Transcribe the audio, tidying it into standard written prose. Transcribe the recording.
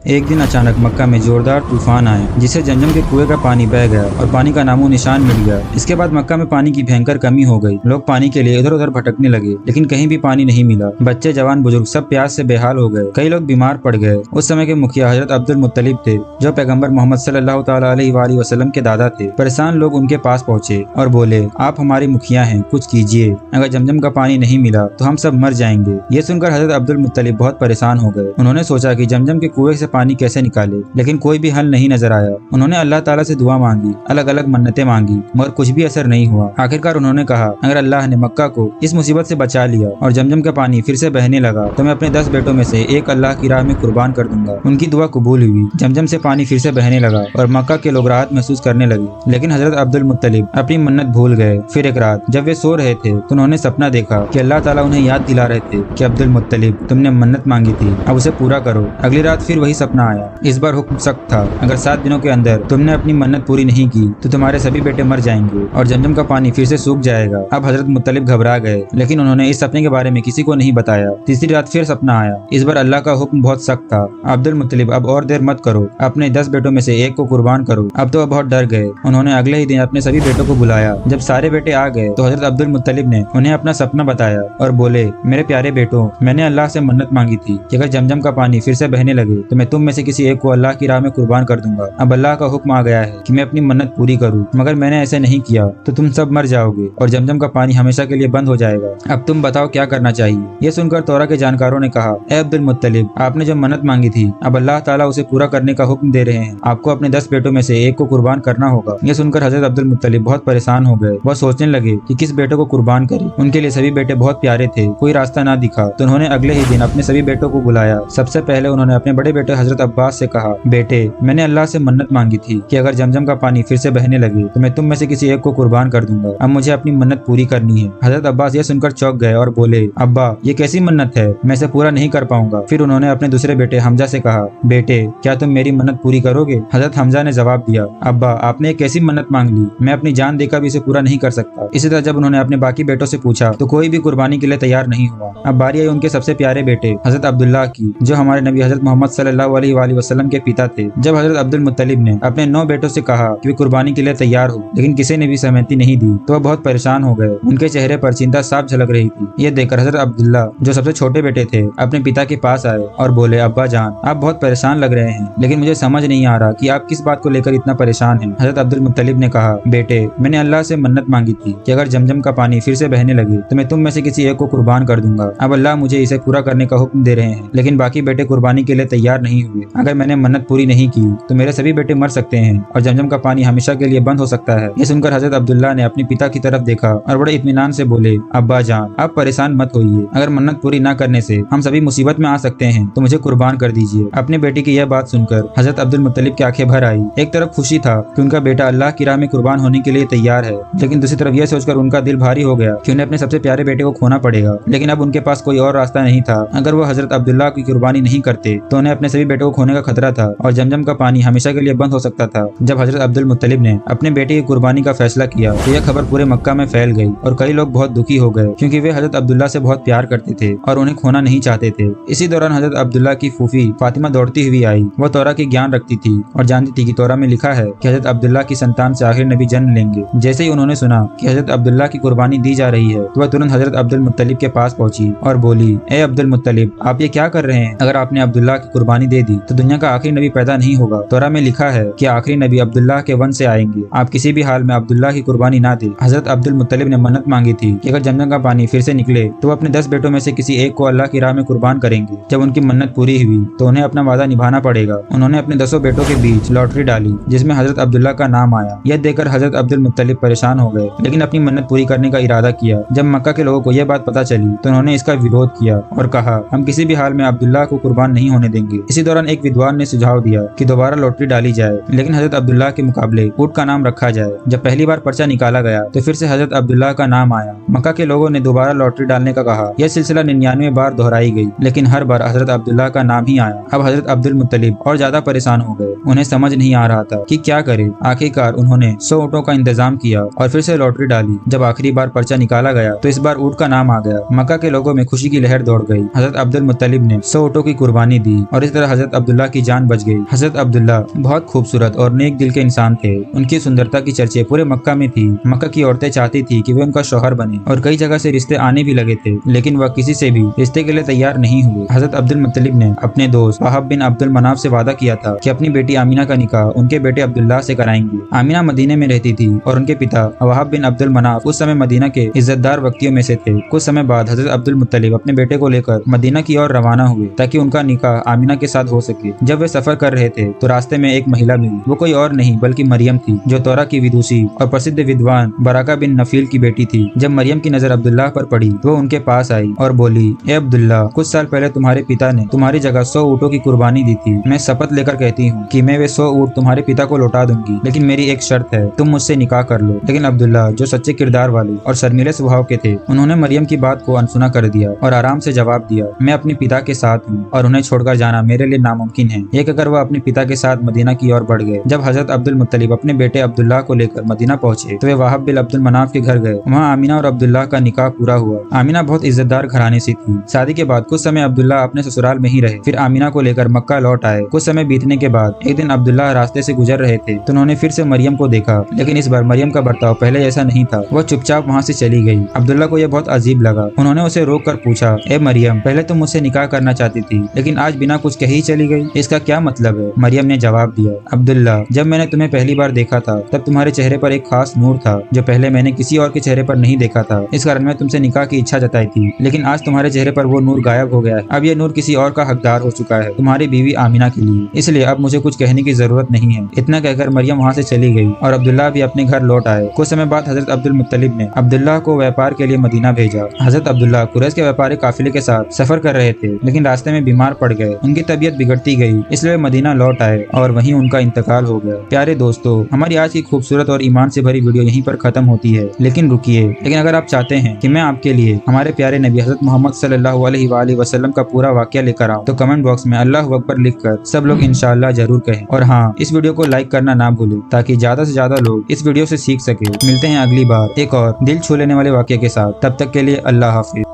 एक दिन अचानक मक्का में जोरदार तूफान आया, जिससे जमजम के कुएं का पानी बह गया और पानी का नामो निशान मिट गया। इसके बाद मक्का में पानी की भयंकर कमी हो गई। लोग पानी के लिए इधर उधर भटकने लगे, लेकिन कहीं भी पानी नहीं मिला। बच्चे, जवान, बुजुर्ग सब प्यास से बेहाल हो गए। कई लोग बीमार पड़ गए। उस समय के मुखिया हजरत अब्दुल मुत्तलिब थे, जो पैगंबर मोहम्मद सल्लल्लाहु तआला अलैहि वसल्लम के दादा थे। परेशान लोग उनके पास पहुंचे और बोले, आप हमारे मुखिया हैं, कुछ कीजिए। अगर जमजम का पानी नहीं मिला तो हम सब मर जाएंगे। ये सुनकर हजरत अब्दुल मुत्तलिब बहुत परेशान हो गए। उन्होंने सोचा कि जमजम के कुएं से पानी कैसे निकाले, लेकिन कोई भी हल नहीं नजर आया। उन्होंने अल्लाह ताला से दुआ मांगी, अलग अलग मन्नतें मांगी, मगर कुछ भी असर नहीं हुआ। आखिरकार उन्होंने कहा, अगर अल्लाह ने मक्का को इस मुसीबत से बचा लिया और जमजम का पानी फिर से बहने लगा तो मैं अपने 10 बेटों में से एक अल्लाह की राह में कुर्बान कर दूंगा। उनकी दुआ कबूल हुई। जमजम से पानी फिर से बहने लगा और मक्का के लोग राहत महसूस करने लगे। लेकिन हजरत अब्दुल मुत्तलिब अपनी मन्नत भूल गए। फिर एक रात जब वे सो रहे थे तो उन्होंने सपना देखा कि अल्लाह ताला उन्हें याद दिला रहे थे कि अब्दुल मुत्तलिब, तुमने मन्नत मांगी थी, अब उसे पूरा करो। अगली रात फिर वही सपना आया। इस बार हुक्म सख्त था, अगर 7 दिनों के अंदर तुमने अपनी मन्नत पूरी नहीं की तो तुम्हारे सभी बेटे मर जाएंगे और जमजम का पानी फिर से सूख जाएगा। अब हजरत मुत्तलिब घबरा गए, लेकिन उन्होंने इस सपने के बारे में किसी को नहीं बताया। तीसरी रात फिर सपना आया। इस बार अल्लाह का हुक्म बहुत सख्त था, अब्दुल मुत्तलिब अब और देर मत करो, अपने 10 बेटों में से एक को कुर्बान करो। अब तो बहुत डर गए। उन्होंने अगले ही दिन अपने सभी बेटों को बुलाया। जब सारे बेटे आ गए तो हजरत अब्दुल मुत्तलिब ने उन्हें अपना सपना बताया और बोले, मेरे प्यारे बेटों, मैंने अल्लाह से मन्नत मांगी थी कि अगर जमजम का पानी फिर से बहने लगे तो मैं तुम में से किसी एक को अल्लाह की राह में कुर्बान कर दूंगा। अब अल्लाह का हुक्म आ गया है कि मैं अपनी मन्नत पूरी करूं, मगर मैंने ऐसे नहीं किया तो तुम सब मर जाओगे और जमजम का पानी हमेशा के लिए बंद हो जाएगा। अब तुम बताओ क्या करना चाहिए। ये सुनकर तौरा के जानकारों ने कहा, ए अब्दुल मुत्तलिब, आपने जो मन्नत मांगी थी अब अल्लाह ताला उसे पूरा करने का हुक्म दे रहे हैं। आपको अपने 10 बेटों में से एक को कुर्बान करना होगा। ये सुनकर हजरत अब्दुल मुत्तलिब बहुत परेशान हो गए। वो सोचने लगे कि किस बेटे को कुर्बान करें। उनके लिए सभी बेटे बहुत प्यारे थे, कोई रास्ता ना दिखा तो उन्होंने अगले ही दिन अपने सभी बेटों को बुलाया। सबसे पहले उन्होंने अपने बड़े बेटे हजरत अब्बास से कहा, बेटे, मैंने अल्लाह से मन्नत मांगी थी कि अगर जमजम का पानी फिर से बहने लगे तो मैं तुम में से किसी एक को कुर्बान कर दूंगा। अब मुझे अपनी मन्नत पूरी करनी है। हजरत अब्बास ये सुनकर चौंक गए और बोले, अब्बा, ये कैसी मन्नत है, मैं इसे पूरा नहीं कर पाऊंगा। फिर उन्होंने अपने दूसरे बेटे हमजा से कहा, बेटे, क्या तुम मेरी मन्नत पूरी करोगे। हजरत हमजा ने जवाब दिया, अब्बा, आपने एक ऐसी मन्नत मांग ली, मैं अपनी जान देकर भी इसे पूरा नहीं कर सकता। इसी तरह जब उन्होंने अपने बाकी बेटों से पूछा तो कोई भी कुर्बानी के लिए तैयार नहीं हुआ। अब बारी आई उनके सबसे प्यारे बेटे हजरत अब्दुल्लाह की, जो हमारे नबी हजरत मोहम्मद सल्लल्लाहु अलैहि वसल्लम के पिता थे। जब हजरत अब्दुल मुत्तलिब ने अपने 9 बेटों से कहा कि वे कुर्बानी के लिए तैयार हो, लेकिन किसी ने भी सहमति नहीं दी तो वह बहुत परेशान हो गए। उनके चेहरे पर चिंता साफ झलक रही थी। ये देखकर हजरत अब्दुल्ला, जो सबसे छोटे बेटे थे, अपने पिता के पास आए और बोले, अब्बा जान, आप बहुत परेशान लग रहे हैं, लेकिन मुझे समझ नहीं आ रहा कि आप किस बात को लेकर इतना परेशान हैं। हजरत अब्दुल मुत्तलिब ने कहा, बेटे, मैंने अल्लाह से मन्नत मांगी थी कि अगर जमजम का पानी फिर से बहने लगे तो मैं तुम में से किसी एक को कुर्बान कर दूंगा। अब अल्लाह मुझे इसे पूरा करने का हुक्म दे रहे हैं, लेकिन बाकी बेटे कुर्बानी के लिए तैयार नहीं हुए। अगर मैंने मन्नत पूरी नहीं की तो मेरे सभी बेटे मर सकते हैं और जमजम का पानी हमेशा के लिए बंद हो सकता है। ये सुनकर हजरत अब्दुल्ला ने अपने पिता की तरफ देखा और बड़े इत्मीनान से बोले, अब्बा जान, आप परेशान मत होइए, अगर मन्नत पूरी न करने से हम सभी मुसीबत में आ सकते हैं तो मुझे कुर्बान कर दीजिए। अपने बेटे की यह बात सुनकर हजरत अब्दुल मुत्तलिब की आंखें भर आई। एक तरफ खुशी था कि उनका बेटा अल्लाह की राह में कुर्बान होने के लिए तैयार है, लेकिन दूसरी तरफ यह सोचकर उनका दिल भारी हो गया कि उन्हें अपने सबसे प्यारे बेटे को खोना पड़ेगा। लेकिन अब उनके पास कोई और रास्ता नहीं था। अगर वो हजरत अब्दुल्ला की कुर्बानी नहीं करते तो उन्हें अपने सभी बेटों को खोने का खतरा था और जमजम का पानी हमेशा के लिए बंद हो सकता था। जब हजरत अब्दुल मुत्तलिब ने अपने बेटे की कुर्बानी का फैसला किया तो यह खबर पूरे मक्का में फैल गई और कई लोग बहुत दुखी हो गए, क्योंकि वे हजरत अब्दुल्ला से बहुत प्यार करते थे और उन्हें खोना नहीं चाहते थे। इसी दौरान हजरत अब्दुल्ला की फूफी फातिमा दौड़ती हुई आई। वो तौरा की ज्ञान रखती थी और जानती थी कि तौरा में लिखा है कि हजरत अब्दुल्ला की संतान से आखिर नबी जन्म लेंगे। जैसे ही उन्होंने सुना कि हजरत अब्दुल्ला की कुर्बानी दी जा रही है तो वह तुरंत हजरत अब्दुल मुत्तलिब के पास पहुंची और बोली, ए अब्दुल मुत्तलिब, आप ये क्या कर रहे हैं। अगर आपने अब्दुल्ला की कुर्बानी दे दी तो दुनिया का आखिरी नबी पैदा नहीं होगा। तौरा में लिखा है कि आखिरी नबी अब्दुल्ला के वंश से आएंगे। आप किसी भी हाल में अब्दुल्ला की कुर्बानी ना दे। हजरत अब्दुल मुत्तलिब ने मन्नत मांगी थी कि अगर जमजम का पानी फिर से निकले तो वो अपने 10 बेटों में से किसी एक को अल्लाह की राह में कुर्बान करेंगे। जब उनकी मन्नत पूरी हुई तो उन्हें अपना वादा निभाना पड़ेगा। उन्होंने अपने 10 बेटों के बीच लॉटरी डाली, जिसमें हजरत अब्दुल्ला का नाम आया। यह देखकर हजरत अब्दुल मुत्तलिब परेशान हो गए, लेकिन अपनी मन्नत पूरी करने का इरादा किया। जब मक्का के लोगों को यह बात पता चली तो उन्होंने इसका विरोध किया और कहा, हम किसी भी हाल में अब्दुल्ला को कुर्बान नहीं होने देंगे। इसी दौरान एक विद्वान ने सुझाव दिया कि दोबारा लॉटरी डाली जाए, लेकिन हजरत अब्दुल्ला के मुकाबले ऊंट का नाम रखा जाए। जब पहली बार पर्चा निकाला गया तो फिर से हजरत अब्दुल्ला का नाम आया। मक्का के लोगों ने दोबारा लॉटरी डालने का कहा। यह सिलसिला 99 बार दोहराई गई, लेकिन हर बार हजरत अब्दुल्ला का नाम ही आया। अब हजरत अब्दुल मुत्तलिब और ज्यादा परेशान हो गए। उन्हें समझ नहीं आ रहा था कि क्या करे। आखिरकार उन्होंने 100 ऊँटों का इंतजाम किया और फिर से लॉटरी डाली। जब आखिरी बार पर्चा निकाला गया तो इस बार ऊँट का नाम आ गया। मक्का के लोगों में खुशी की लहर दौड़ गई। हजरत अब्दुल मुत्तलिब ने 100 ऊँटों की कुर्बानी दी और इस तरह हजरत अब्दुल्ला की जान बच गई। हजरत अब्दुल्ला बहुत खूबसूरत और नेक दिल के इंसान थे। उनकी सुंदरता की चर्चे पूरे मक्का में थी। मक्का की औरतें चाहती थी कि वे उनका शौहर बने और कई जगह से रिश्ते आने भी लगे थे, लेकिन वह किसी से भी रिश्ते के लिए तैयार नहीं हुए। हजरत अब्दुल मुत्तलिब ने अपने दोस्त वहाब बिन अब्दुल मनाफ से वादा किया था कि अपनी बेटी आमीना का निकाह उनके बेटे अब्दुल्ला से कराएंगे। आमीना मदीने में रहती थी और उनके पिता वहाब बिन अब्दुल मनाफ उस समय मदीना के इज्जतदार व्यक्तियों में से थे। कुछ समय बाद हजरत अब्दुल मुत्तलिब अपने बेटे को लेकर मदीना की ओर रवाना हुए ताकि उनका निकाह आमीना के साथ हो सके। जब वे सफर कर रहे थे तो रास्ते में एक महिला मिली। वो कोई और नहीं बल्कि मरियम थी, जो तौरा की विदुषी और प्रसिद्ध विद्वान बराका बिन नफील की बेटी थी। जब मरियम की नजर अब्दुल्ला पर पड़ी तो वो उनके पास आई और बोली, ए अब्दुल्ला, कुछ साल पहले तुम्हारे पिता ने तुम्हारी जगह 100 ऊँटों की कुर्बानी दी थी। मैं शपथ लेकर कहती हूँ कि मैं वे 100 ऊँट तुम्हारे पिता को लौटा दूंगी, लेकिन मेरी एक शर्त है, तुम मुझसे निकाह कर लो। लेकिन अब्दुल्ला, जो सच्चे किरदार वाले और शर्मीले स्वभाव के थे, उन्होंने मरियम की बात को अनसुना कर दिया और आराम से जवाब दिया, मैं अपने पिता के साथ हूँ और उन्हें छोड़कर जाना मेरे लिए नामुमकिन है। ये कहकर वह अपने पिता के साथ मदीना की ओर बढ़ गए। जब हजरत अब्दुल मुत्तलिब अपने बेटे अब्दुल्ला को लेकर मदीना पहुंचे तो वे वहाब बिन अब्दुल मनाफ के घर गए। वहाँ आमीना और अब्दुल्ला का निकाह पूरा हुआ। आमीना बहुत इज्जतदार घराने से थी। शादी के बाद कुछ समय अब्दुल्ला अपने ससुराल में ही रहे, फिर आमीना को लेकर मक्का लौट आए। कुछ समय बीतने के बाद एक दिन अब्दुल्ला रास्ते से गुजर रहे थे तो उन्होंने फिर से मरियम को देखा, लेकिन इस बार मरियम का बर्ताव पहले जैसा नहीं था। वह चुपचाप वहाँ से चली गई। अब्दुल्ला को यह बहुत अजीब लगा। उन्होंने उसे रोक कर पूछा, ए मरियम, पहले तुम मुझसे निकाह करना चाहती थी, लेकिन आज बिना कुछ कहे ही चली गई, इसका क्या मतलब है? मरियम ने जवाब दिया, अब्दुल्ला, जब मैंने तुम्हें पहली बार देखा था तब तुम्हारे चेहरे पर एक खास नूर था जो पहले मैंने किसी और के चेहरे पर नहीं देखा था। इस कारण मैं तुमसे निकाह की इच्छा जताई थी, लेकिन आज तुम्हारे चेहरे पर वो नूर गायब हो गया है। अब ये नूर किसी और का हकदार हो चुका है, तुम्हारी बीवी आमीना के लिए, इसलिए अब मुझे कुछ कहने की जरूरत नहीं है। इतना कहकर मरियम वहाँ से चली गई और अब्दुल्ला भी अपने घर लौट आए। कुछ समय बाद हजरत अब्दुल मुत्तलिब ने अब्दुल्ला को व्यापार के लिए मदीना भेजा। हजरत अब्दुल्ला कुरैश के व्यापारी काफिले के साथ सफर कर रहे थे, लेकिन रास्ते में बीमार पड़ गए। उनकी तबीयत बिगड़ती गई, इसलिए मदीना लौट आए और वहीं उनका इंतकाल हो गया। प्यारे दोस्तों, हमारी आज की खूबसूरत और ईमान से भरी वीडियो यहीं पर खत्म होती है, लेकिन रुकिए, लेकिन अगर आप चाहते हैं कि मैं आपके लिए हमारे प्यारे नबी हजरत मोहम्मद सल्लल्लाहु अलैहि वसल्लम का पूरा वाकया लेकर आऊं, तो कमेंट बॉक्स में अल्लाहु अकबर लिखकर सब लोग इंशाअल्लाह जरूर कहें। और हाँ, इस वीडियो को लाइक करना ना भूलें ताकि ज्यादा से ज्यादा लोग इस वीडियो से सीख सके। मिलते हैं अगली बार एक और दिल छू लेने वाले वाकये के साथ। तब तक के लिए अल्लाह हाफिज।